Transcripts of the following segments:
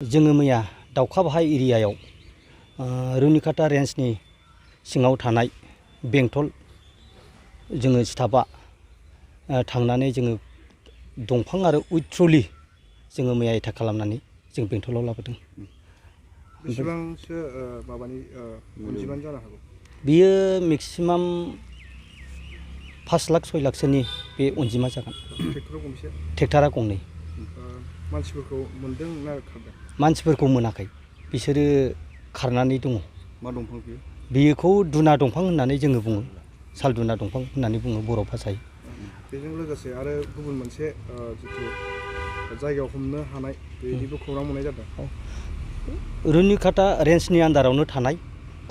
जोङो मैया दाउखाबाहा एरियायाव रुनिकाटा रेन्जनि सिङाव थानाय बेंटल जोङो स्टाफआ थांनानै जोङो दंफां आरो उइथ ट्रलि जोङो मैया एटाक खालामनानै जों बेंटलाव लाबोदों। बेसेबांसो माबानि अनजिमानि जानो हागौ? बियो मेक्सिमाम 5 लाख 6 लाखसोनि बे अनजिमा जागोन। ट्रेक्टरा गंबेसे? ट्रेक्टरा गंनै। मानसिफोरखौ मोनदों ना खारदों? मानसिफोरखौ मोनाखै, बिसोरो खारनानै दङ। मा दंफां बियो? बेखौ दुना दंफां होननानै जोङो बुङो, साल दुना दंफां होननानै बुङो बर' भाषायै। बेजों लोगोसे आरो गुबुन मोनसे जिथु जायगायाव हमनो हानाय बेनिबो खौरां मोननाय जादों। रुनिकाटा रेन्जनि आन्दारावनो थानाय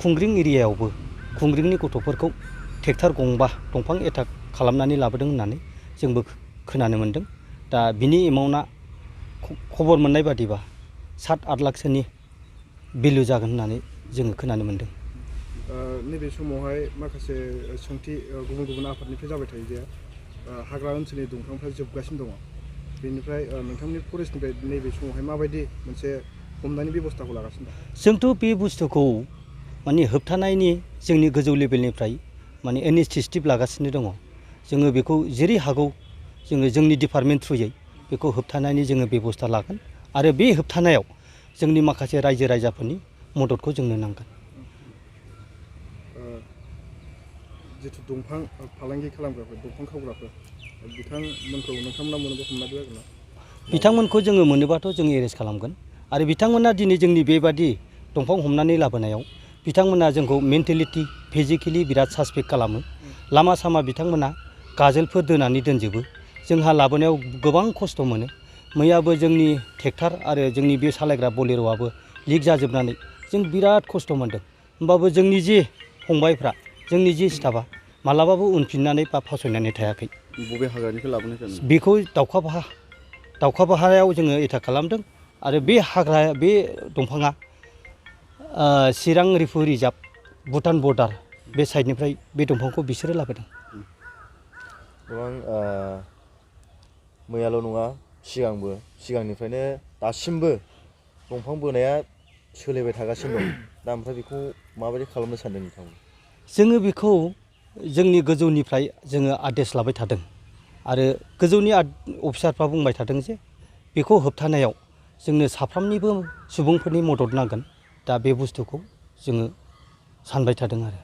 खुंग्रिं एरियायावबो खुंग्रिंनि गथ'फोरखौ ट्रेक्टर गंबा दंफां एटाक खालामनानै लाबोदों होननानै जोंबो खोनानो मोन्दों। दा बिनि एमाउन्टआ खबर मोननाय बादिबा 7-8 लाखसोनि भेलु जागोन होननानै जोङो खोनानो मोन्दों। नैबे समावहाय माखासे सोंथि गुबुन गुबुन आफादनिफ्राय जाबाय थायो जे हाग्रा ओनसोलनि दंफांफ्रा जोबगासिनो दङ। बेनिफ्राय नोंथांनि फरेस्टनिफ्राय नैबे समावहाय माबायदि मोनसे हमनायनि बेबस्थाखौ लागासिनो दं? जोंथ' बे बुस्थुखौ माने होबथानायनि जोंनि गोजौ लेभेलनिफ्राय माने इनिसिएटिभ लागासिनो दङ। जोङो बेखौ जेरै हागौ जोङो जोंनि डिपार्टमेन्ट थ्रुयै बेखौ होबथानायनि जोङो बेबस्था लागोन आरो बे होबथानायाव जोंनि माखासे रायजो राजाफोरनि मददखौ जोंनो नांगोन। जिथु दंफां फालांगि खालामग्राफोर, दंफां खावग्राफोर, बिथांमोनखौ नोंथांमोना मोनोबा हमना जागोन ना? बिथांमोनखौ जोङो मोनोबाथ' जों एरेस्ट खालामगोन आरो बिथांमोना दिनै जोंनि बेबादि दंफां हमनानै लाबोनायाव बिथांमोना जोंखौ मेन्टेलिटि फिजिकेलि बिराद सासपेक्ट खालामो। लामा सामा बिथांमोना गाजोलफोर दोनानै दोनजोबो। जोंहा लाबोनायाव गोबां खस्थ' मोनो। मैयाबो जोंनि ट्रेक्टर आरो जोंनि बे सालायग्रा बलेर'आबो लिक जाजोबनानै जों बिराद खस्थ' मोनदों। होमबाबो जोंनि जे फंबायफ्रा, जोंनि जे स्टाफआ मालाबाबो उनफिननानै बा फावसायनानै थायाखै। बबे हाग्रानिफ्राय लाबोनाय जादों? बेखौ दाउखाबाहायाव जोङो एटाक खालामदों आरो बे दंफाङा चिरां रिफु रिजार्भ भुटान बर्डार बे साइडनिफ्राय बे दंफांखौ बिसोरो लाबोदों। गोबां मैयाल' नङा, सिगांनिफ्रायनो दासिमबो दंफां बोनाया सोलिबाय थागासिनो दं। दा ओमफ्राय बेखौ माबायदि खालामनो सानदों नोंथांमोन? जोङो बेखौ जोंनि गोजौनिफ्राय जोङो आदेश लाबाय थादों आरो गोजौनि अफिसारफ्रा बुंबाय थादों जे बेखौ होबथानायाव जोंनो साफ्रोमनिबो सुबुंफोरनि मदद नांगोन। दा बे बुस्थुखौ जोङो सानबाय थादों आरो।